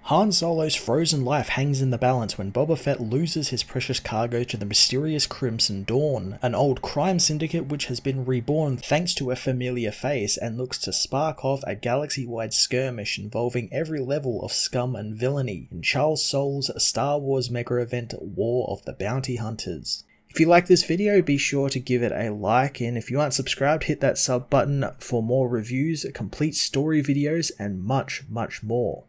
Han Solo's frozen life hangs in the balance when Boba Fett loses his precious cargo to the mysterious Crimson Dawn, an old crime syndicate which has been reborn thanks to a familiar face and looks to spark off a galaxy-wide skirmish involving every level of scum and villainy in Charles Soule's Star Wars mega event War of the Bounty Hunters. If you like this video, be sure to give it a like, and if you aren't subscribed, hit that sub button for more reviews, complete story videos, and much more.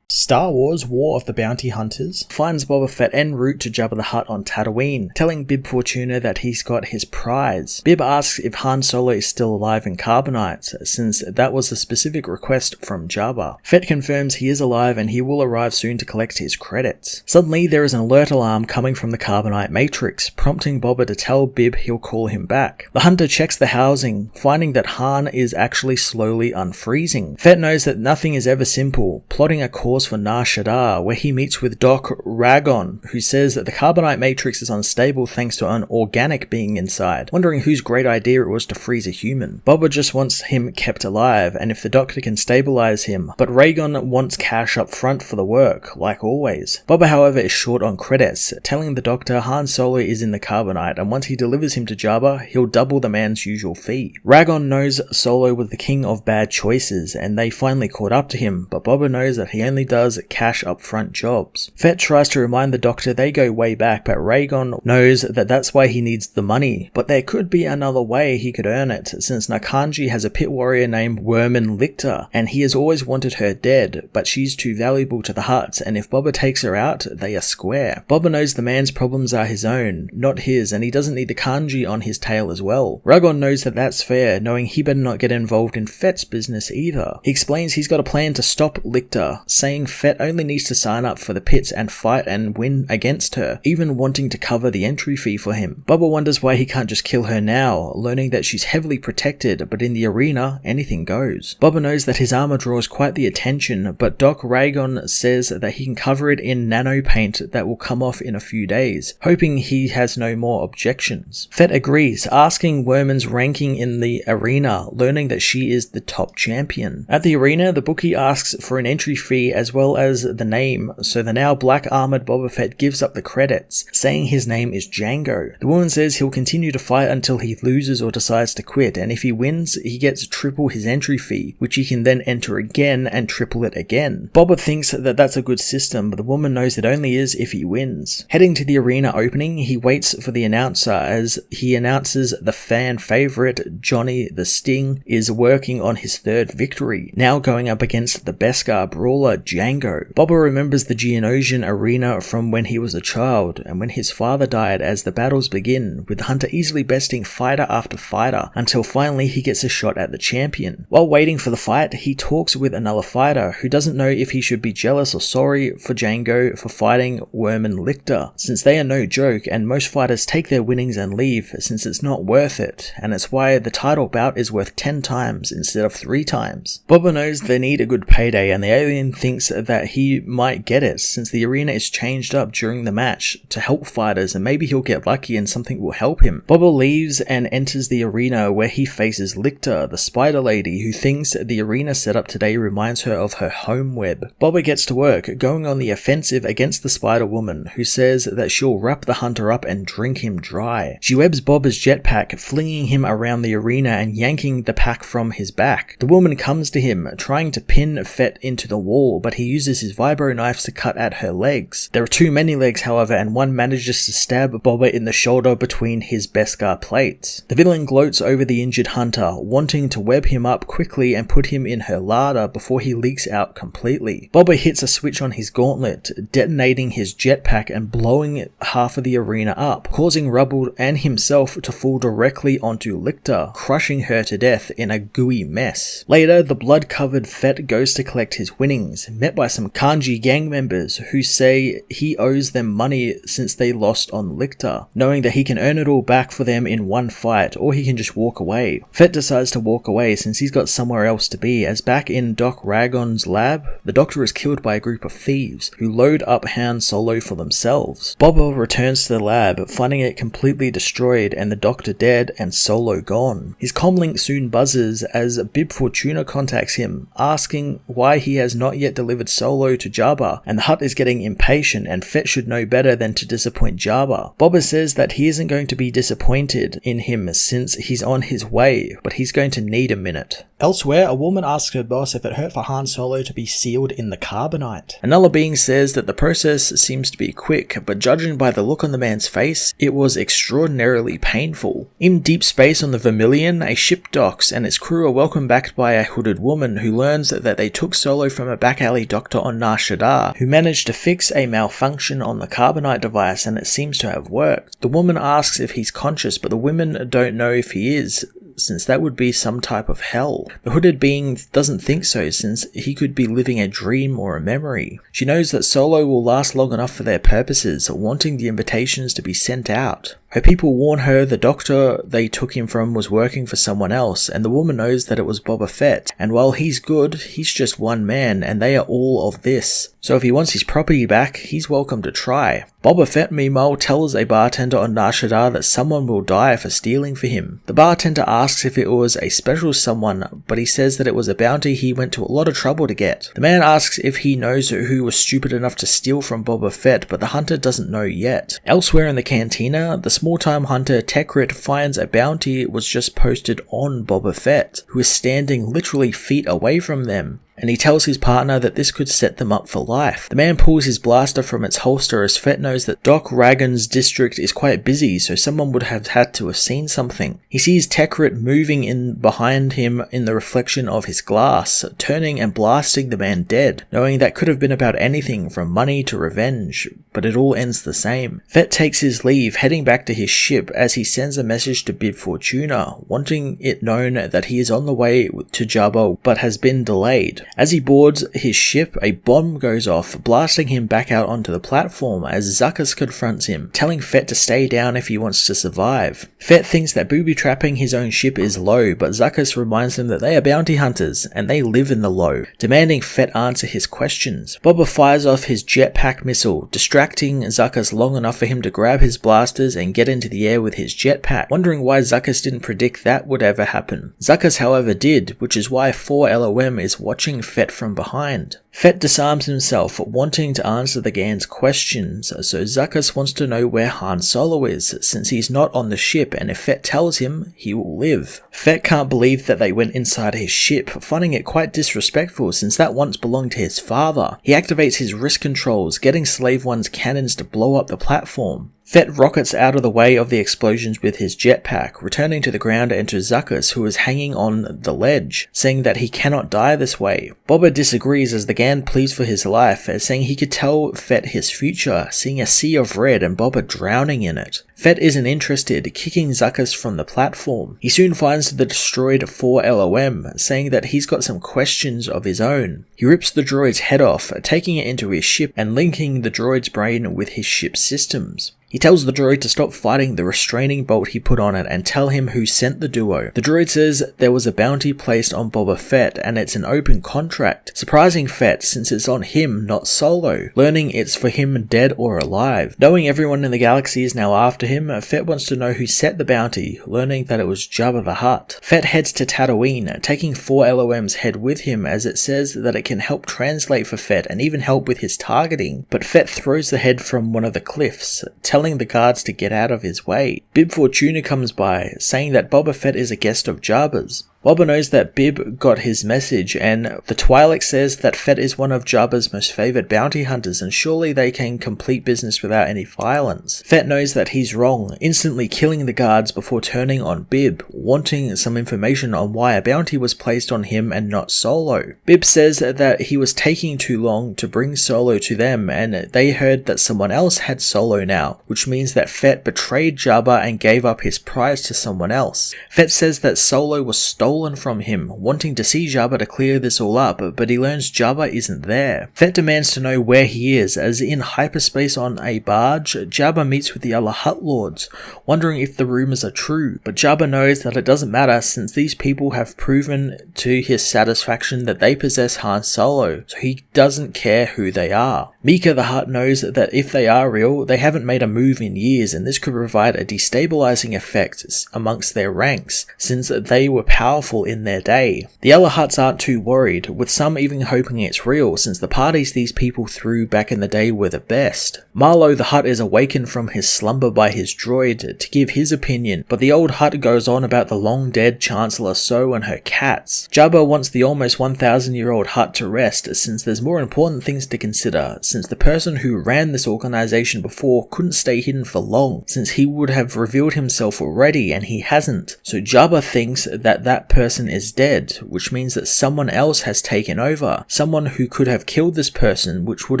Star Wars War of the Bounty Hunters finds Boba Fett en route to Jabba the Hutt on Tatooine, telling Bib Fortuna that he's got his prize. Bib asks if Han Solo is still alive in Carbonite, since that was a specific request from Jabba. Fett confirms he is alive and he will arrive soon to collect his credits. Suddenly there is an alert alarm coming from the Carbonite Matrix, prompting Boba to tell Bib he'll call him back. The hunter checks the housing, finding that Han is actually slowly unfreezing. Fett knows that nothing is ever simple, plotting a course for Nar Shaddaa, where he meets with Doc Ragon, who says that the Carbonite Matrix is unstable thanks to an organic being inside, wondering whose great idea it was to freeze a human. Boba just wants him kept alive, and if the Doctor can stabilize him, but Ragon wants cash up front for the work, like always. Boba, however, is short on credits, telling the Doctor Han Solo is in the Carbonite, and once he delivers him to Jabba, he'll double the man's usual fee. Ragon knows Solo was the king of bad choices, and they finally caught up to him, but Boba knows that he only does cash up front jobs. Fett tries to remind the Doctor they go way back, but Ragon knows that that's why he needs the money. But there could be another way he could earn it, since Nakanji has a pit warrior named Worman Lictor, and he has always wanted her dead, but she's too valuable to the Hutts, and if Boba takes her out, they are square. Boba knows the man's problems are his own, not his, and he doesn't need the kanji on his tail as well. Ragon knows that that's fair, knowing he better not get involved in Fett's business either. He explains he's got a plan to stop Lictor, saying Fett only needs to sign up for the pits and fight and win against her, even wanting to cover the entry fee for him. Boba wonders why he can't just kill her now, learning that she's heavily protected, but in the arena, anything goes. Boba knows that his armor draws quite the attention, but Doc Ragon says that he can cover it in nano paint that will come off in a few days, hoping he has no more objections. Fett agrees, asking Worman's ranking in the arena, learning that she is the top champion. At the arena, the bookie asks for an entry fee as well as the name, so the now black-armored Boba Fett gives up the credits, saying his name is Django. The woman says he'll continue to fight until he loses or decides to quit, and if he wins, he gets triple his entry fee, which he can then enter again and triple it again. Boba thinks that that's a good system, but the woman knows it only is if he wins. Heading to the arena opening, he waits for the announcer as he announces the fan favorite Johnny the Sting is working on his third victory, now going up against the Beskar brawler Django. Boba remembers the Geonosian arena from when he was a child, and when his father died as the battles begin, with the hunter easily besting fighter after fighter, until finally he gets a shot at the champion. While waiting for the fight, he talks with another fighter, who doesn't know if he should be jealous or sorry for Django for fighting Worman Lictor, since they are no joke, and most fighters take their winnings and leave, since it's not worth it, and it's why the title bout is worth 10 times instead of 3 times. Boba knows they need a good payday, and the alien thinks that he might get it, since the arena is changed up during the match to help fighters, and maybe he'll get lucky and something will help him. Boba leaves and enters the arena, where he faces Lictor, the spider lady, who thinks the arena setup today reminds her of her home web. Boba gets to work, going on the offensive against the spider woman, who says that she'll wrap the hunter up and drink him dry. She webs Boba's jetpack, flinging him around the arena and yanking the pack from his back. The woman comes to him, trying to pin Fett into the wall, but he uses his vibro knives to cut at her legs. There are too many legs, however, and one manages to stab Boba in the shoulder between his Beskar plates. The villain gloats over the injured hunter, wanting to web him up quickly and put him in her larder before he leaks out completely. Boba hits a switch on his gauntlet, detonating his jetpack and blowing half of the arena up, causing Rubble and himself to fall directly onto Lictor, crushing her to death in a gooey mess. Later, the blood-covered Fett goes to collect his winnings, met by some Kanji gang members who say he owes them money since they lost on Lictor, knowing that he can earn it all back for them in one fight, or he can just walk away. Fett decides to walk away since he's got somewhere else to be, as back in Doc Ragon's lab, the Doctor is killed by a group of thieves who load up Han Solo for themselves. Boba returns to the lab, finding it completely destroyed and the Doctor dead and Solo gone. His comlink soon buzzes as Bib Fortuna contacts him, asking why he has not yet delivered delivered Solo to Jabba, and the Hutt is getting impatient and Fett should know better than to disappoint Jabba. Boba says that he isn't going to be disappointed in him since he's on his way, but he's going to need a minute. Elsewhere, a woman asks her boss if it hurt for Han Solo to be sealed in the carbonite. Another being says that the process seems to be quick, but judging by the look on the man's face, it was extraordinarily painful. In deep space on the Vermillion, a ship docks and its crew are welcomed back by a hooded woman who learns that they took Solo from a back alley doctor on Nar Shaddaa, who managed to fix a malfunction on the carbonite device and it seems to have worked. The woman asks if he's conscious, but the women don't know if he is, since that would be some type of hell. The hooded being doesn't think so, since he could be living a dream or a memory. She knows that Solo will last long enough for their purposes, wanting the invitations to be sent out. Her people warn her the doctor they took him from was working for someone else, and the woman knows that it was Boba Fett, and while he's good, he's just one man, and they are all of this. So if he wants his property back, he's welcome to try. Boba Fett meanwhile tells a bartender on Nar Shaddaa that someone will die for stealing for him. The bartender asks if it was a special someone, but he says that it was a bounty he went to a lot of trouble to get. The man asks if he knows who was stupid enough to steal from Boba Fett, but the hunter doesn't know yet. Elsewhere in the cantina, the small-time hunter Tekrit finds a bounty was just posted on Boba Fett, who is standing literally feet away from them, and he tells his partner that this could set them up for life. The man pulls his blaster from its holster as Fett knows that Doc Ragan's district is quite busy, so someone would have had to have seen something. He sees Tekrit moving in behind him in the reflection of his glass, turning and blasting the man dead, knowing that could have been about anything from money to revenge, but it all ends the same. Fett takes his leave, heading back to his ship as he sends a message to Bib Fortuna, wanting it known that he is on the way to Jabba but has been delayed. As he boards his ship, a bomb goes off, blasting him back out onto the platform as Zuckuss confronts him, telling Fett to stay down if he wants to survive. Fett thinks that booby-trapping his own ship is low, but Zuckuss reminds him that they are bounty hunters, and they live in the low, demanding Fett answer his questions. Boba fires off his jetpack missile, distracting Zuckuss long enough for him to grab his blasters and get into the air with his jetpack, wondering why Zuckuss didn't predict that would ever happen. Zuckuss, however, did, which is why 4LOM is watching Fett from behind. Fett disarms himself, wanting to answer the Gans' questions, so Zuckuss wants to know where Han Solo is, since he's not on the ship, and if Fett tells him, he will live. Fett can't believe that they went inside his ship, finding it quite disrespectful since that once belonged to his father. He activates his wrist controls, getting Slave One's cannons to blow up the platform. Fett rockets out of the way of the explosions with his jetpack, returning to the ground and to Zuckuss, who is hanging on the ledge, saying that he cannot die this way. Boba disagrees as the Gan pleads for his life, saying he could tell Fett his future, seeing a sea of red and Boba drowning in it. Fett isn't interested, kicking Zuckuss from the platform. He soon finds the destroyed 4LOM, saying that he's got some questions of his own. He rips the droid's head off, taking it into his ship and linking the droid's brain with his ship's systems. He tells the droid to stop fighting the restraining bolt he put on it and tell him who sent the duo. The droid says there was a bounty placed on Boba Fett and it's an open contract, surprising Fett since it's on him, not Solo, learning it's for him dead or alive. Knowing everyone in the galaxy is now after him, Fett wants to know who set the bounty, learning that it was Jabba the Hutt. Fett heads to Tatooine, taking 4LOM's head with him as it says that it can help translate for Fett and even help with his targeting, but Fett throws the head from one of the cliffs, telling the guards to get out of his way. Bib Fortuna comes by, saying that Boba Fett is a guest of Jabba's. Boba knows that Bib got his message, and the Twi'lek says that Fett is one of Jabba's most favoured bounty hunters, and surely they can complete business without any violence. Fett knows that he's wrong, instantly killing the guards before turning on Bib, wanting some information on why a bounty was placed on him and not Solo. Bib says that he was taking too long to bring Solo to them, and they heard that someone else had Solo now, which means that Fett betrayed Jabba and gave up his prize to someone else. Fett says that Solo was stolen from him, wanting to see Jabba to clear this all up, but he learns Jabba isn't there. Fett demands to know where he is, as in hyperspace on a barge, Jabba meets with the other Hutt Lords, wondering if the rumours are true, but Jabba knows that it doesn't matter since these people have proven to his satisfaction that they possess Han Solo, so he doesn't care who they are. Mika the Hutt knows that if they are real, they haven't made a move in years, and this could provide a destabilizing effect amongst their ranks, since they were powerful powerful in their day. The other Hutts aren't too worried, with some even hoping it's real since the parties these people threw back in the day were the best. Marlowe the Hutt is awakened from his slumber by his droid to give his opinion, but the old Hutt goes on about the long dead Chancellor So and her cats. Jabba wants the almost 1,000-year-old Hutt to rest since there's more important things to consider, since the person who ran this organization before couldn't stay hidden for long, since he would have revealed himself already and he hasn't. So Jabba thinks that that person is dead, which means that someone else has taken over, someone who could have killed this person, which would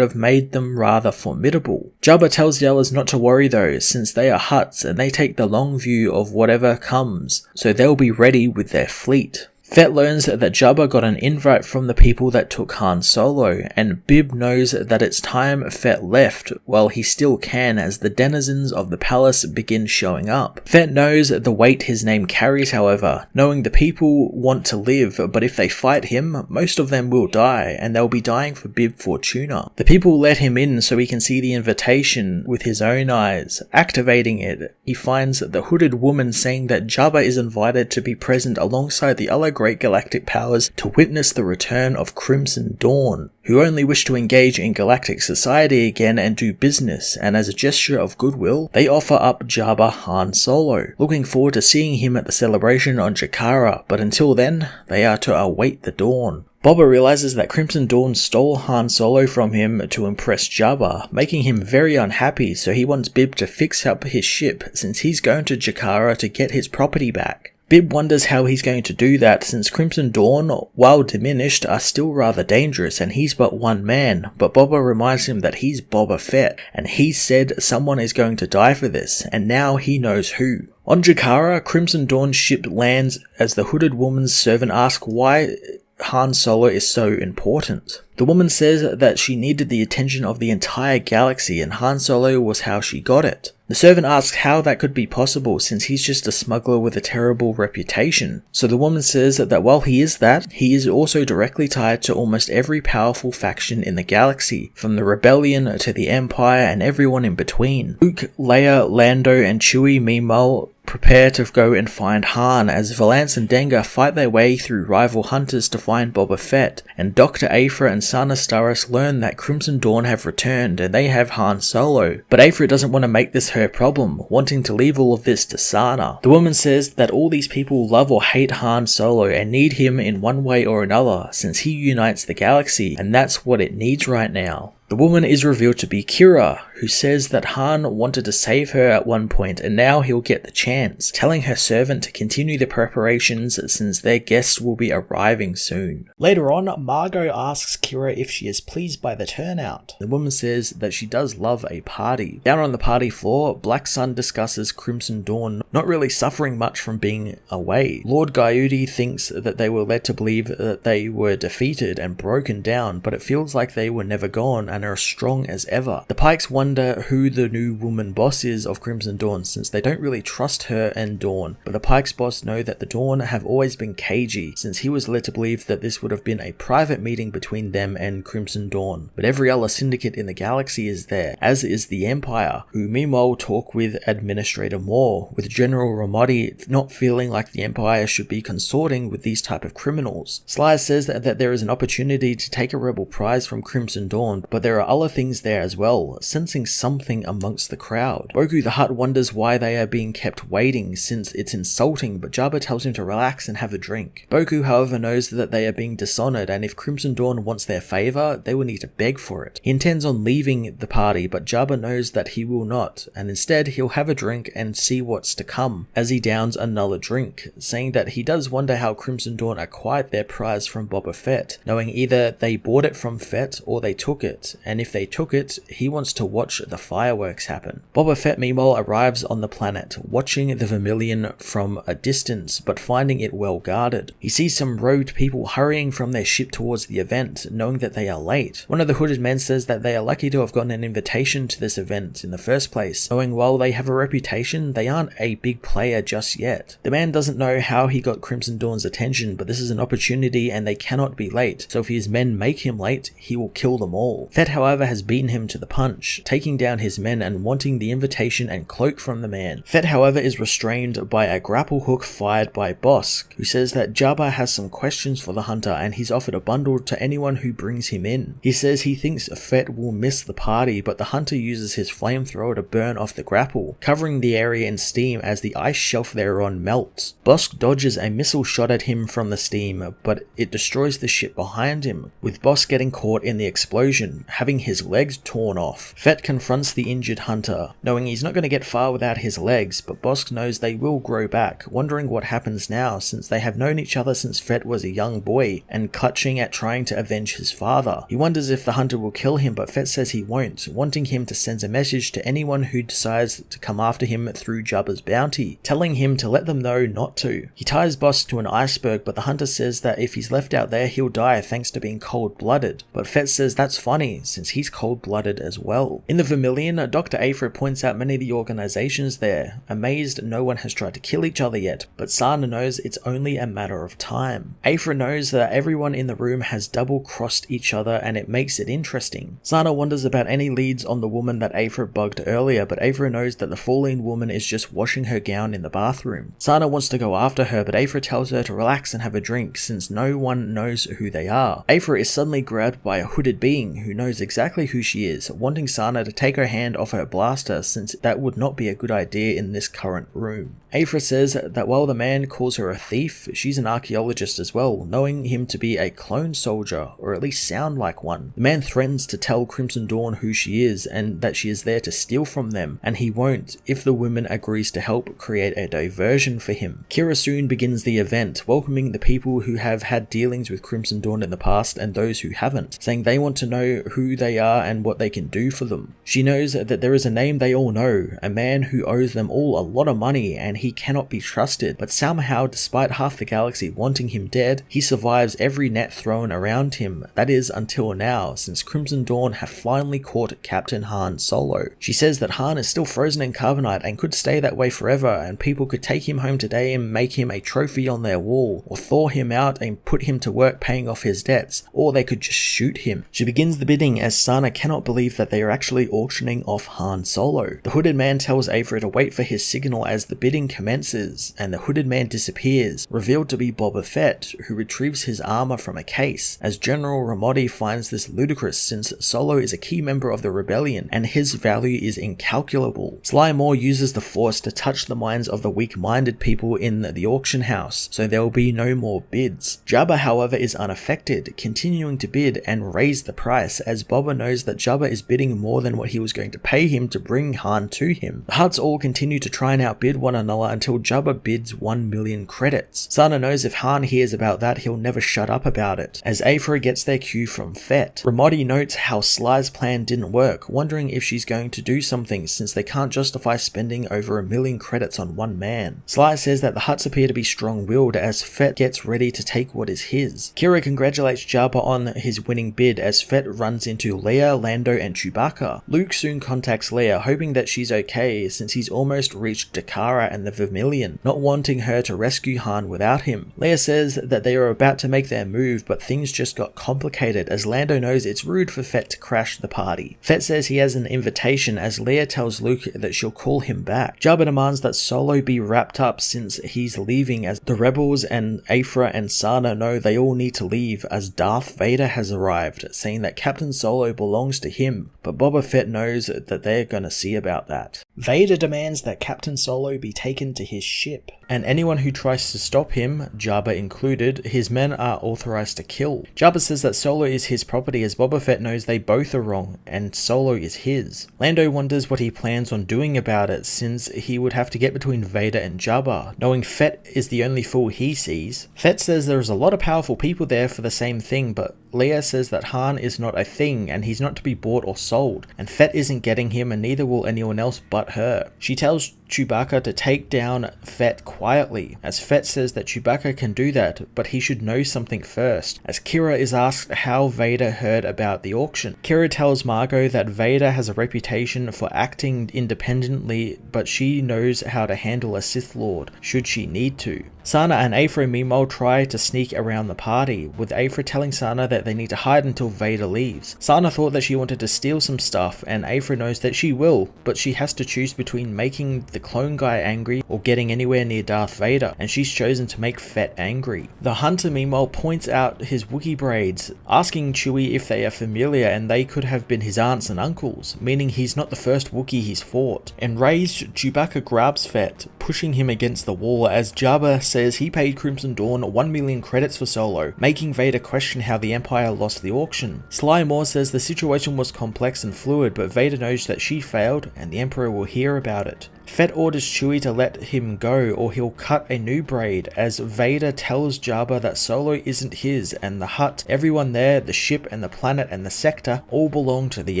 have made them rather formidable. Jabba tells the others not to worry though, since they are Hutts and they take the long view of whatever comes, so they'll be ready with their fleet. Fett learns that Jabba got an invite from the people that took Han Solo, and Bib knows that it's time Fett left, while he still can as the denizens of the palace begin showing up. Fett knows the weight his name carries however, knowing the people want to live, but if they fight him, most of them will die, and they'll be dying for Bib Fortuna. The people let him in so he can see the invitation with his own eyes. Activating it, he finds the hooded woman saying that Jabba is invited to be present alongside the other great galactic powers to witness the return of Crimson Dawn, who only wish to engage in galactic society again and do business, and as a gesture of goodwill, they offer up Jabba Han Solo, looking forward to seeing him at the celebration on Jakara, but until then, they are to await the dawn. Boba realizes that Crimson Dawn stole Han Solo from him to impress Jabba, making him very unhappy, so he wants Bib to fix up his ship since he's going to Jakara to get his property back. Bib wonders how he's going to do that since Crimson Dawn, while diminished, are still rather dangerous and he's but one man, but Boba reminds him that he's Boba Fett and he said someone is going to die for this, and now he knows who. On Jakara, Crimson Dawn's ship lands as the hooded woman's servant asks why Han Solo is so important. The woman says that she needed the attention of the entire galaxy and Han Solo was how she got it. The servant asks how that could be possible since he's just a smuggler with a terrible reputation. So the woman says that while he is that, he is also directly tied to almost every powerful faction in the galaxy, from the Rebellion to the Empire and everyone in between. Luke, Leia, Lando and Chewie meanwhile prepare to go and find Han as Valance and Dengar fight their way through rival hunters to find Boba Fett, and Dr. Aphra and Sana Starros learn that Crimson Dawn have returned and they have Han Solo. But Aphra doesn't want to make this her problem, wanting to leave all of this to Sana. The woman says that all these people love or hate Han Solo and need him in one way or another since he unites the galaxy and that's what it needs right now. The woman is revealed to be Kira, who says that Han wanted to save her at one point and now he'll get the chance, telling her servant to continue the preparations since their guests will be arriving soon. Later on, Margot asks Kira if she is pleased by the turnout. The woman says that she does love a party. Down on the party floor, Black Sun discusses Crimson Dawn not really suffering much from being away. Lord Gaiudi thinks that they were led to believe that they were defeated and broken down, but it feels like they were never gone and are as strong as ever. The Pikes wonder who the new woman boss is of Crimson Dawn since they don't really trust her and Dawn, but the Pikes boss know that the Dawn have always been cagey since he was led to believe that this would have been a private meeting between them and Crimson Dawn. But every other syndicate in the galaxy is there, as is the Empire, who meanwhile talk with Administrator Moore, with General Ramadi not feeling like the Empire should be consorting with these type of criminals. Sly says that there is an opportunity to take a rebel prize from Crimson Dawn, but there are other things there as well, sensing something amongst the crowd. Boku the Hutt wonders why they are being kept waiting since it's insulting, but Jabba tells him to relax and have a drink. Boku however knows that they are being dishonored and if Crimson Dawn wants their favor, they will need to beg for it. He intends on leaving the party, but Jabba knows that he will not, and instead he'll have a drink and see what's to come, as he downs another drink, saying that he does wonder how Crimson Dawn acquired their prize from Boba Fett, knowing either they bought it from Fett or they took it, and if they took it, he wants to watch the fireworks happen. Boba Fett meanwhile arrives on the planet, watching the Vermillion from a distance, but finding it well guarded. He sees some rogue people hurrying from their ship towards the event, knowing that they are late. One of the hooded men says that they are lucky to have gotten an invitation to this event in the first place, knowing while they have a reputation, they aren't a big player just yet. The man doesn't know how he got Crimson Dawn's attention, but this is an opportunity and they cannot be late, so if his men make him late, he will kill them all. Fett, however, has beaten him to the punch, taking down his men and wanting the invitation and cloak from the man. Fett, however, is restrained by a grapple hook fired by Bosk, who says that Jabba has some questions for the hunter and he's offered a bundle to anyone who brings him in. He says he thinks Fett will miss the party, but the hunter uses his flamethrower to burn off the grapple, covering the area in steam as the ice shelf they're on melts. Bosk dodges a missile shot at him from the steam, but it destroys the ship behind him, with Bosk getting caught in the explosion, having his legs torn off. Fett confronts the injured hunter, knowing he's not going to get far without his legs, but Bosk knows they will grow back, wondering what happens now since they have known each other since Fett was a young boy and clutching at trying to avenge his father. He wonders if the hunter will kill him, but Fett says he won't, wanting him to send a message to anyone who decides to come after him through Jabba's bounty, telling him to let them know not to. He ties Bosk to an iceberg, but the hunter says that if he's left out there he'll die thanks to being cold-blooded, but Fett says that's funny since he's cold-blooded as well. In the Vermillion, Dr. Aphra points out many of the organizations there, amazed no one has tried to kill each other yet, but Sana knows it's only a matter of time. Aphra knows that everyone in the room has double-crossed each other and it makes it interesting. Sana wonders about any leads on the woman that Aphra bugged earlier, but Aphra knows that the fallen woman is just washing her gown in the bathroom. Sana wants to go after her, but Aphra tells her to relax and have a drink since no one knows who they are. Aphra is suddenly grabbed by a hooded being who knows exactly who she is, wanting Sana to take her hand off her blaster since that would not be a good idea in this current room. Aphra says that while the man calls her a thief, she's an archaeologist as well, knowing him to be a clone soldier, or at least sound like one. The man threatens to tell Crimson Dawn who she is and that she is there to steal from them, and he won't if the woman agrees to help create a diversion for him. Kira soon begins the event, welcoming the people who have had dealings with Crimson Dawn in the past and those who haven't, saying they want to know who they are and what they can do for them. She knows that there is a name they all know, a man who owes them all a lot of money and he cannot be trusted, but somehow, despite half the galaxy wanting him dead, he survives every net thrown around him, that is until now, since Crimson Dawn have finally caught Captain Han Solo. She says that Han is still frozen in carbonite and could stay that way forever, and people could take him home today and make him a trophy on their wall, or thaw him out and put him to work paying off his debts, or they could just shoot him. She begins the bidding as Sana cannot believe that they are actually auctioning off Han Solo. The hooded man tells Aphra to wait for his signal as the bidding commences, and the hooded man disappears, revealed to be Boba Fett, who retrieves his armor from a case, as General Ramadi finds this ludicrous since Solo is a key member of the rebellion and his value is incalculable. Sly Moore uses the Force to touch the minds of the weak-minded people in the auction house, so there will be no more bids. Jabba, however, is unaffected, continuing to bid and raise the price, as Boba knows that Jabba is bidding more than what he was going to pay him to bring Han to him. The Hutts all continue to try and outbid one another until Jabba bids 1 million credits. Sana knows if Han hears about that, he'll never shut up about it, as Aphra gets their cue from Fett. Ramadi notes how Sly's plan didn't work, wondering if she's going to do something since they can't justify spending over 1 million credits on one man. Sly says that the Hutts appear to be strong-willed as Fett gets ready to take what is his. Kira congratulates Jabba on his winning bid as Fett runs into Leia, Lando and Chewbacca. Luke soon contacts Leia, hoping that she's okay since he's almost reached Dakara and the Vermillion, not wanting her to rescue Han without him. Leia says that they are about to make their move, but things just got complicated as Lando knows it's rude for Fett to crash the party. Fett says he has an invitation as Leia tells Luke that she'll call him back. Jabba demands that Solo be wrapped up since he's leaving, as the rebels and Aphra and Sana know they all need to leave as Darth Vader has arrived, saying that Captain Solo belongs to him, but Boba Fett knows that they're gonna see about that. Vader demands that Captain Solo be taken to his ship, and anyone who tries to stop him, Jabba included, his men are authorized to kill. Jabba says that Solo is his property as Boba Fett knows they both are wrong, and Solo is his. Lando wonders what he plans on doing about it since he would have to get between Vader and Jabba, knowing Fett is the only fool he sees. Fett says there's a lot of powerful people there for the same thing, but Leia says that Han is not a thing and he's not to be bought or sold, and Fett isn't getting him and neither will anyone else but her. She tells Chewbacca to take down Fett quietly, as Fett says that Chewbacca can do that, but he should know something first, as Kira is asked how Vader heard about the auction. Kira tells Margot that Vader has a reputation for acting independently, but she knows how to handle a Sith Lord, should she need to. Sana and Aphra meanwhile try to sneak around the party, with Aphra telling Sana that they need to hide until Vader leaves. Sana thought that she wanted to steal some stuff, and Aphra knows that she will, but she has to choose between making the clone guy angry or getting anywhere near Darth Vader, and she's chosen to make Fett angry. The Hunter meanwhile points out his Wookiee braids, asking Chewie if they are familiar, and they could have been his aunts and uncles, meaning he's not the first Wookiee he's fought. Enraged, Chewbacca grabs Fett, pushing him against the wall, as Jabba says he paid Crimson Dawn 1 million credits for Solo, making Vader question how the Empire lost the auction. Sly Moore says the situation was complex and fluid, but Vader knows that she failed and the Emperor will hear about it. Fett orders Chewie to let him go or he'll cut a new braid, as Vader tells Jabba that Solo isn't his and the hut, everyone there, the ship and the planet and the sector all belong to the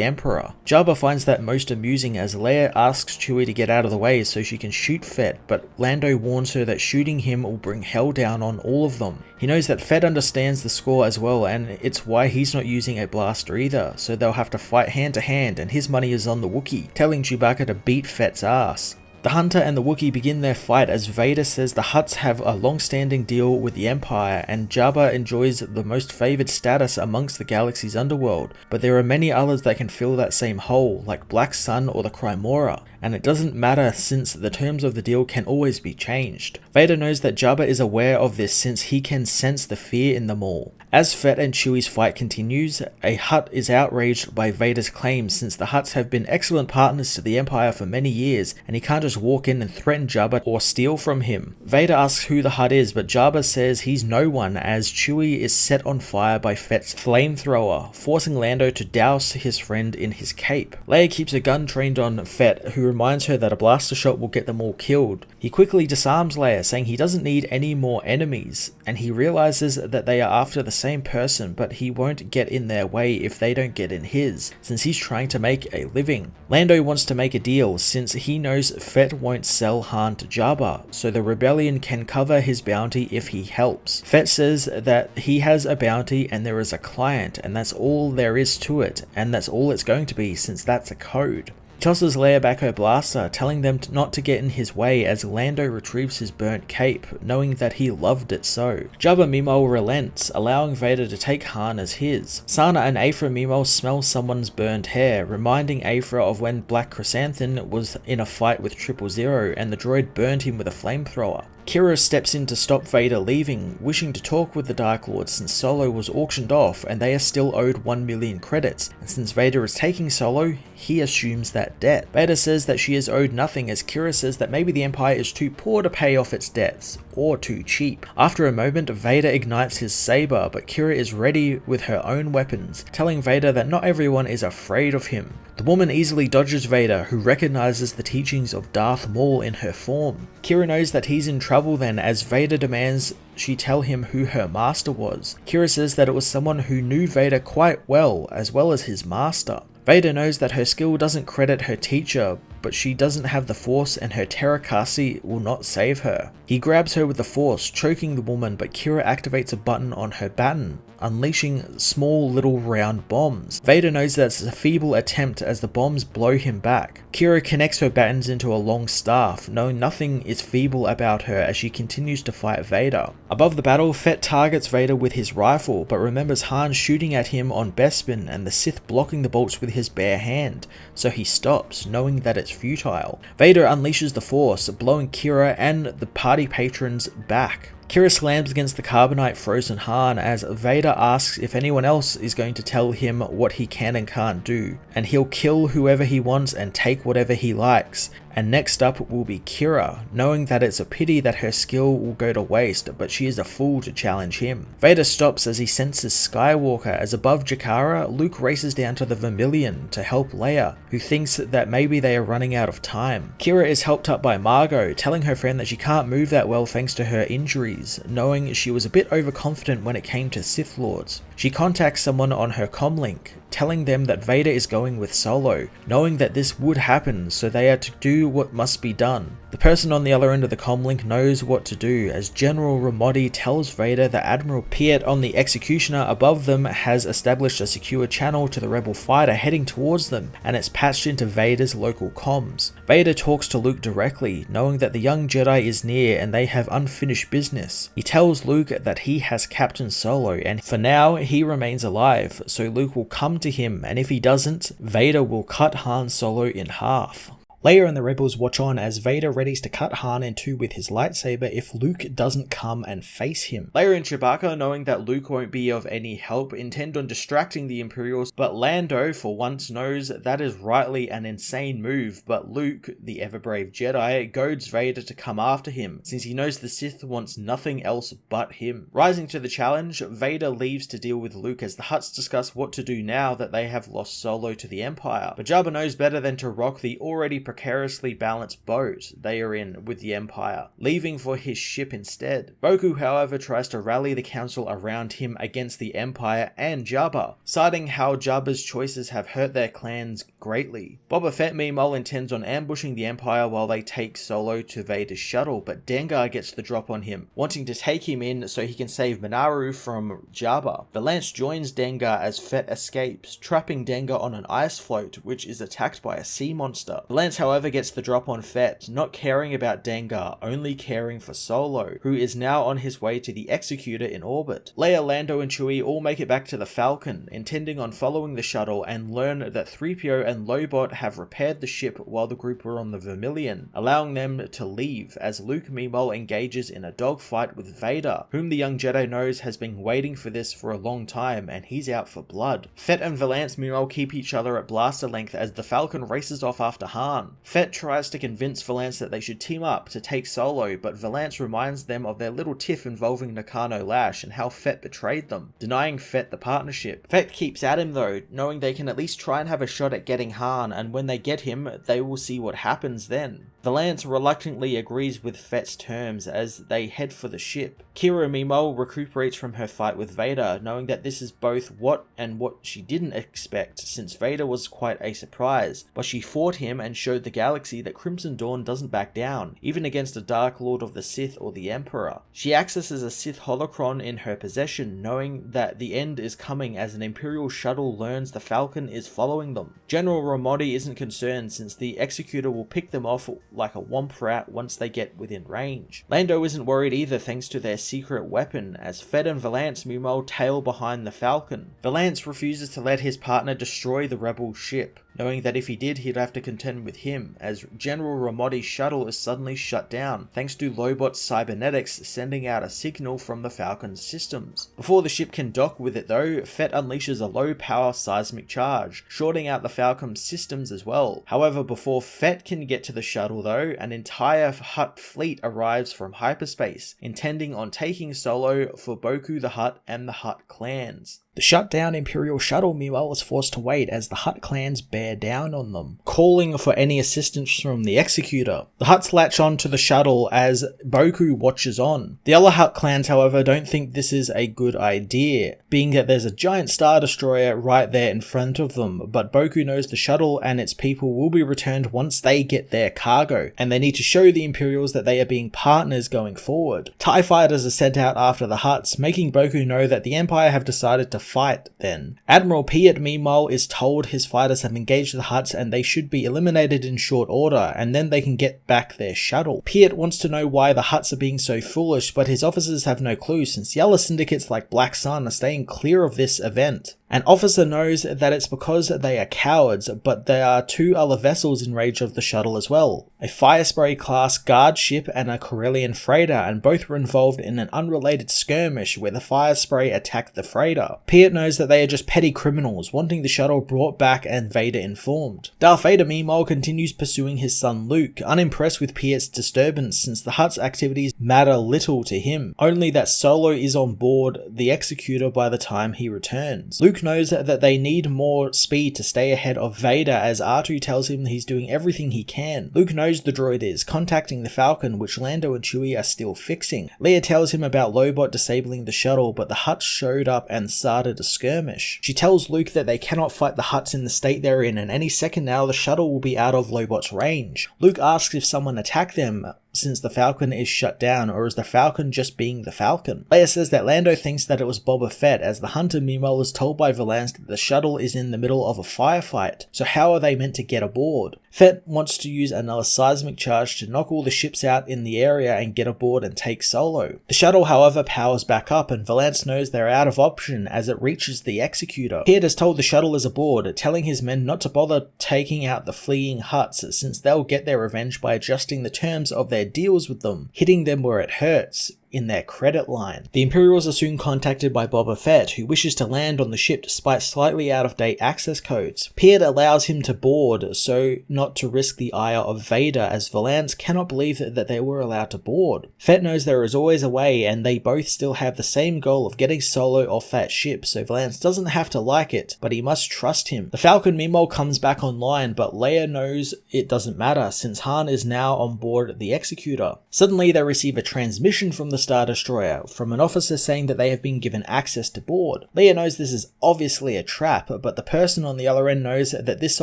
Emperor. Jabba finds that most amusing, as Leia asks Chewie to get out of the way so she can shoot Fett, but Lando warns her that shooting him will bring hell down on all of them. He knows that Fett understands the score as well, and it's why he's not using a blaster either, so they'll have to fight hand to hand, and his money is on the Wookiee, telling Chewbacca to beat Fett's ass. The Hunter and the Wookiee begin their fight, as Vader says the Hutts have a long-standing deal with the Empire, and Jabba enjoys the most favoured status amongst the galaxy's underworld, but there are many others that can fill that same hole, like Black Sun or the Crimora, and it doesn't matter since the terms of the deal can always be changed. Vader knows that Jabba is aware of this since he can sense the fear in them all. As Fett and Chewie's fight continues, a Hutt is outraged by Vader's claims since the Hutts have been excellent partners to the Empire for many years, and he can't just walk in and threaten Jabba or steal from him. Vader asks who the Hutt is, but Jabba says he's no one, as Chewie is set on fire by Fett's flamethrower, forcing Lando to douse his friend in his cape. Leia keeps a gun trained on Fett, who reminds her that a blaster shot will get them all killed. He quickly disarms Leia, saying he doesn't need any more enemies, and he realizes that they are after the same person, but he won't get in their way if they don't get in his, since he's trying to make a living. Lando wants to make a deal, since he knows Fett won't sell Han to Jabba, so the rebellion can cover his bounty if he helps. Fett says that he has a bounty and there is a client, and that's all there is to it, and that's all it's going to be, since that's a code. He tosses Leia back her blaster, telling them not to get in his way, as Lando retrieves his burnt cape, knowing that he loved it so. Jabba meanwhile relents, allowing Vader to take Han as his. Sana and Aphra meanwhile smell someone's burned hair, reminding Aphra of when Black Chrysanthemum was in a fight with 000 and the droid burned him with a flamethrower. Kira steps in to stop Vader leaving, wishing to talk with the Dark Lord since Solo was auctioned off and they are still owed 1 million credits, and since Vader is taking Solo, he assumes that debt. Vader says that she is owed nothing, as Kira says that maybe the Empire is too poor to pay off its debts, or too cheap. After a moment, Vader ignites his saber, but Kira is ready with her own weapons, telling Vader that not everyone is afraid of him. The woman easily dodges Vader, who recognizes the teachings of Darth Maul in her form. Kira knows that he's in trouble then, as Vader demands she tell him who her master was. Kira says that it was someone who knew Vader quite well as his master. Vader knows that her skill doesn't credit her teacher, but she doesn't have the Force and her Terrakasi will not save her. He grabs her with the Force, choking the woman, but Kira activates a button on her baton, unleashing small little round bombs. Vader knows that it's a feeble attempt as the bombs blow him back. Kira connects her batons into a long staff, knowing nothing is feeble about her as she continues to fight Vader. Above the battle, Fett targets Vader with his rifle, but remembers Han shooting at him on Bespin and the Sith blocking the bolts with his bare hand, so he stops, knowing that it's futile. Vader unleashes the Force, blowing Kira and the party patrons back. Kira slams against the carbonite frozen Han as Vader asks if anyone else is going to tell him what he can and can't do, and he'll kill whoever he wants and take whatever he likes. And next up will be Kira, knowing that it's a pity that her skill will go to waste, but she is a fool to challenge him. Vader stops as he senses Skywalker, as above Jakara, Luke races down to the Vermillion to help Leia, who thinks that maybe they are running out of time. Kira is helped up by Margot, telling her friend that she can't move that well thanks to her injuries, knowing she was a bit overconfident when it came to Sith Lords. She contacts someone on her comlink, telling them that Vader is going with Solo, knowing that this would happen, so they are to do what must be done. The person on the other end of the comlink knows what to do, as General Ramodi tells Vader that Admiral Piet on the Executioner above them has established a secure channel to the rebel fighter heading towards them, and it's patched into Vader's local comms. Vader talks to Luke directly, knowing that the young Jedi is near and they have unfinished business. He tells Luke that he has Captain Solo, and for now he remains alive, so Luke will come to him, and if he doesn't, Vader will cut Han Solo in half. Leia and the rebels watch on as Vader readies to cut Han in two with his lightsaber if Luke doesn't come and face him. Leia and Chewbacca, knowing that Luke won't be of any help, intend on distracting the Imperials, but Lando for once knows that is rightly an insane move, but Luke, the ever-brave Jedi, goads Vader to come after him, since he knows the Sith wants nothing else but him. Rising to the challenge, Vader leaves to deal with Luke as the Hutts discuss what to do now that they have lost Solo to the Empire, but Jabba knows better than to rock the already precariously balanced boat they are in with the Empire, leaving for his ship instead. Boku, however, tries to rally the council around him against the Empire and Jabba, citing how Jabba's choices have hurt their clans greatly. Boba Fett meanwhile intends on ambushing the Empire while they take Solo to Vader's shuttle, but Dengar gets the drop on him, wanting to take him in so he can save Minaru from Jabba. Valance joins Dengar as Fett escapes, trapping Dengar on an ice float which is attacked by a sea monster. Valance, however, gets the drop on Fett, not caring about Dengar, only caring for Solo, who is now on his way to the Executor in orbit. Leia, Lando and Chewie all make it back to the Falcon, intending on following the shuttle, and learn that 3PO and Lobot have repaired the ship while the group were on the Vermillion, allowing them to leave, as Luke meanwhile engages in a dogfight with Vader, whom the young Jedi knows has been waiting for this for a long time, and he's out for blood. Fett and Valance meanwhile keep each other at blaster length as the Falcon races off after Han. Fett tries to convince Valance that they should team up to take Solo, but Valance reminds them of their little tiff involving Nakano Lash and how Fett betrayed them, denying Fett the partnership. Fett keeps at him though, knowing they can at least try and have a shot at getting Han, and when they get him, they will see what happens then. Valance reluctantly agrees with Fett's terms as they head for the ship. Kira meanwhile recuperates from her fight with Vader, knowing that this is both what and what she didn't expect, since Vader was quite a surprise, but she fought him and showed the galaxy that Crimson Dawn doesn't back down, even against a Dark Lord of the Sith or the Emperor. She accesses a Sith holocron in her possession, knowing that the end is coming as an Imperial shuttle learns the Falcon is following them. General Ramodi isn't concerned since the Executor will pick them off like a womp rat once they get within range. Lando isn't worried either thanks to their secret weapon, as Fett and Valance meanwhile tail behind the Falcon. Valance refuses to let his partner destroy the rebel ship, knowing that if he did he'd have to contend with him, as General Ramodi's shuttle is suddenly shut down thanks to Lobot's cybernetics sending out a signal from the Falcon's systems. Before the ship can dock with it though, Fett unleashes a low power seismic charge, shorting out the Falcon's systems as well. However, before Fett can get to the shuttle though, an entire Hutt fleet arrives from hyperspace, intending on taking Solo for Boku the Hutt and the Hutt clans. The shut-down Imperial shuttle meanwhile is forced to wait as the Hutt clans bear down on them, calling for any assistance from the Executor. The Hutts latch on to the shuttle as Boku watches on. The other Hutt clans, however, don't think this is a good idea, being that there's a giant Star Destroyer right there in front of them, but Boku knows the shuttle and its people will be returned once they get their cargo, and they need to show the Imperials that they are being partners going forward. TIE fighters are sent out after the Hutts, making Boku know that the Empire have decided to fight then. Admiral Piet meanwhile is told his fighters have engaged the Hutts and they should be eliminated in short order, and then they can get back their shuttle. Piet wants to know why the Hutts are being so foolish, but his officers have no clue since the other syndicates like Black Sun are staying clear of this event. An officer knows that it's because they are cowards, but there are two other vessels in range of the shuttle as well. A Firespray class guard ship and a Corellian freighter, and both were involved in an unrelated skirmish where the Firespray attacked the freighter. Piet knows that they are just petty criminals, wanting the shuttle brought back and Vader informed. Darth Vader meanwhile continues pursuing his son Luke, unimpressed with Piet's disturbance since the Hutt's activities matter little to him, only that Solo is on board the Executor by the time he returns. Luke Luke knows that they need more speed to stay ahead of Vader, as R2 tells him he's doing everything he can. Luke knows the droid is contacting the Falcon, which Lando and Chewie are still fixing. Leia tells him about Lobot disabling the shuttle, but the Hutts showed up and started a skirmish. She tells Luke that they cannot fight the Hutts in the state they're in, and any second now the shuttle will be out of Lobot's range. Luke asks if someone attacked them, since the Falcon is shut down, or is the Falcon just being the Falcon? Leia says that Lando thinks that it was Boba Fett, as the Hunter meanwhile is told by Valance that the shuttle is in the middle of a firefight, so how are they meant to get aboard? Fett wants to use another seismic charge to knock all the ships out in the area and get aboard and take Solo. The shuttle however powers back up, and Valance knows they're out of option as it reaches the executor. Piet has told the shuttle is aboard, telling his men not to bother taking out the fleeing Hutts, since they'll get their revenge by adjusting the terms of their deals with them, hitting them where it hurts, in their credit line. The Imperials are soon contacted by Boba Fett, who wishes to land on the ship despite slightly out-of-date access codes. Piet allows him to board, so not to risk the ire of Vader, as Valance cannot believe that they were allowed to board. Fett knows there is always a way, and they both still have the same goal of getting Solo off that ship, so Valance doesn't have to like it, but he must trust him. The Falcon meanwhile comes back online, but Leia knows it doesn't matter, since Han is now on board the Executor. Suddenly they receive a transmission from the Star Destroyer, from an officer saying that they have been given access to board. Leia knows this is obviously a trap, but the person on the other end knows that this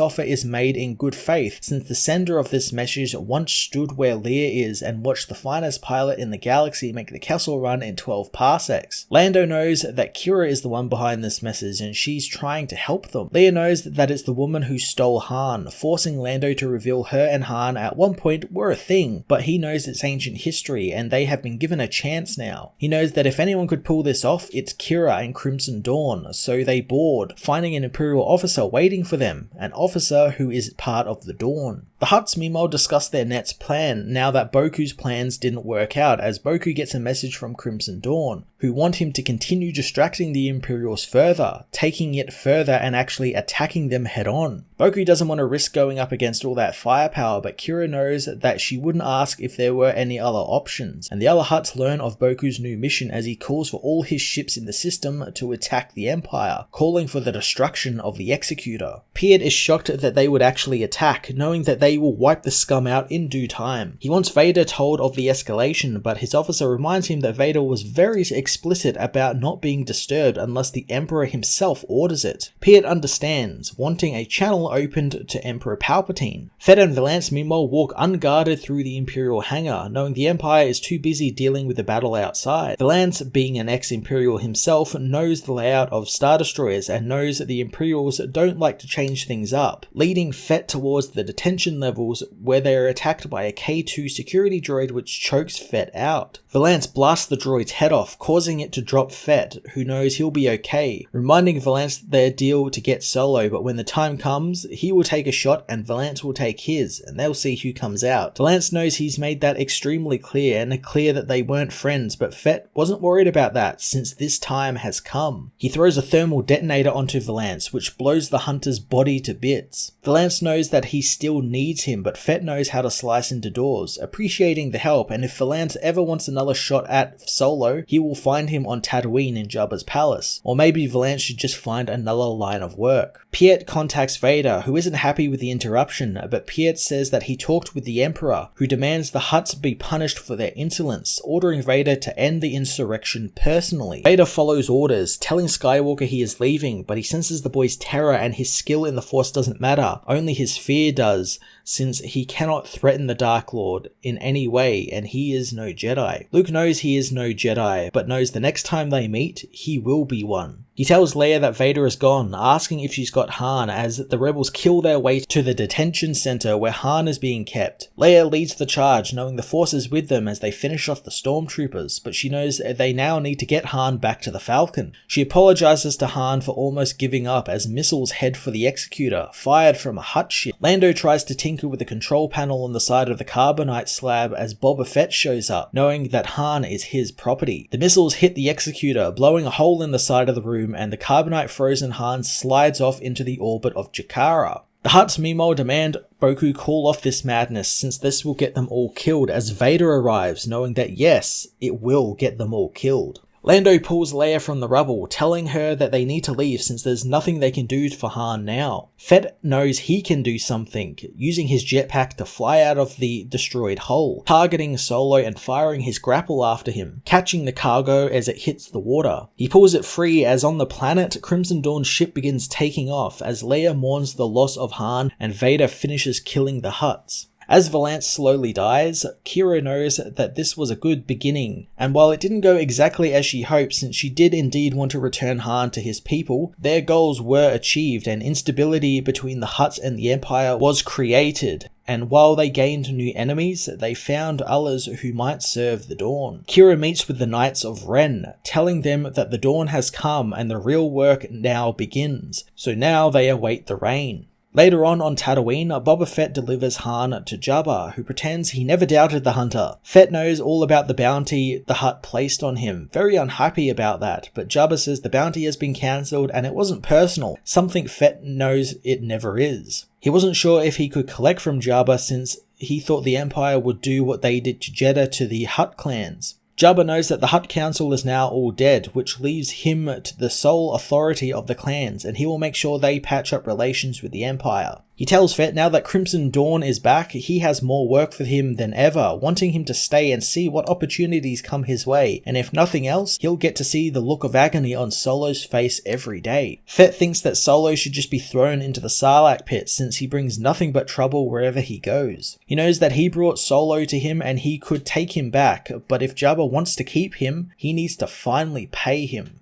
offer is made in good faith, since the sender of this message once stood where Leia is and watched the finest pilot in the galaxy make the Kessel Run in 12 parsecs. Lando knows that Kira is the one behind this message, and she's trying to help them. Leia knows that it's the woman who stole Han, forcing Lando to reveal her and Han at one point were a thing, but he knows it's ancient history and they have been given a chance now. He knows that if anyone could pull this off, it's Kira and Crimson Dawn, so they board, finding an Imperial officer waiting for them, an officer who is part of the Dawn. The Hutts meanwhile discuss their next plan now that Boku's plans didn't work out, as Boku gets a message from Crimson Dawn, who want him to continue distracting the Imperials further, taking it further and actually attacking them head on. Boku doesn't want to risk going up against all that firepower, but Kira knows that she wouldn't ask if there were any other options, and the other Hutts learn of Boku's new mission as he calls for all his ships in the system to attack the Empire, calling for the destruction of the Executor. Piet is shocked that they would actually attack, knowing that they will wipe the scum out in due time. He wants Vader told of the escalation, but his officer reminds him that Vader was very explicit about not being disturbed unless the Emperor himself orders it. Piet understands, wanting a channel opened to Emperor Palpatine. Fett and Valance meanwhile walk unguarded through the Imperial hangar, knowing the Empire is too busy dealing with the battle outside. Valance, being an ex-Imperial himself, knows the layout of Star Destroyers and knows that the Imperials don't like to change things up, leading Fett towards the detention levels where they are attacked by a K2 security droid which chokes Fett out. Valance blasts the droid's head off, causing it to drop Fett, who knows he'll be okay, reminding Valance their deal to get Solo, but when the time comes, he will take a shot and Valance will take his, and they'll see who comes out. Valance knows he's made that extremely clear, and clear that they weren't friends, but Fett wasn't worried about that, since this time has come. He throws a thermal detonator onto Valance, which blows the Hunter's body to bits. Valance knows that he still needs him, but Fett knows how to slice into doors, appreciating the help, and if Valance ever wants another shot at Solo, he will find him on Tatooine in Jabba's palace. Or maybe Valance should just find another line of work. Piet contacts Vader, who isn't happy with the interruption, but Piet says that he talked with the Emperor, who demands the Hutts be punished for their insolence, ordering Vader to end the insurrection personally. Vader follows orders, telling Skywalker he is leaving, but he senses the boy's terror and his skill in the Force doesn't matter, only his fear does, since he cannot threaten the Dark Lord in any way, and he is no Jedi. Luke knows he is no Jedi, but knows the next time they meet, he will be one. He tells Leia that Vader is gone, asking if she's got Han, as the rebels kill their way to the detention center where Han is being kept. Leia leads the charge, knowing the Force is with them as they finish off the stormtroopers, but she knows they now need to get Han back to the Falcon. She apologizes to Han for almost giving up as missiles head for the Executor, fired from a Hutt ship. Lando tries to tinker with the control panel on the side of the carbonite slab as Boba Fett shows up, knowing that Han is his property. The missiles hit the Executor, blowing a hole in the side of the room, and the carbonite frozen Han slides off into the orbit of Jakara. The Hutts meanwhile demand Boku call off this madness, since this will get them all killed, as Vader arrives, knowing that yes, it will get them all killed. Lando pulls Leia from the rubble, telling her that they need to leave since there's nothing they can do for Han now. Fett knows he can do something, using his jetpack to fly out of the destroyed hull, targeting Solo and firing his grapple after him, catching the cargo as it hits the water. He pulls it free as on the planet, Crimson Dawn's ship begins taking off as Leia mourns the loss of Han and Vader finishes killing the Hutts. As Valance slowly dies, Kira knows that this was a good beginning, and while it didn't go exactly as she hoped since she did indeed want to return Han to his people, their goals were achieved and instability between the Hutts and the Empire was created. And while they gained new enemies, they found others who might serve the Dawn. Kira meets with the Knights of Ren, telling them that the Dawn has come and the real work now begins, so now they await the rain. Later on Tatooine, Boba Fett delivers Han to Jabba, who pretends he never doubted the Hunter. Fett knows all about the bounty the Hutt placed on him, very unhappy about that, but Jabba says the bounty has been cancelled and it wasn't personal, something Fett knows it never is. He wasn't sure if he could collect from Jabba since he thought the Empire would do what they did to Jeddah to the Hutt clans. Jabba knows that the Hutt Council is now all dead, which leaves him to the sole authority of the clans, and he will make sure they patch up relations with the Empire. He tells Fett now that Crimson Dawn is back, he has more work for him than ever, wanting him to stay and see what opportunities come his way, and if nothing else, he'll get to see the look of agony on Solo's face every day. Fett thinks that Solo should just be thrown into the Sarlacc pit since he brings nothing but trouble wherever he goes. He knows that he brought Solo to him and he could take him back, but if Jabba wants to keep him, he needs to finally pay him.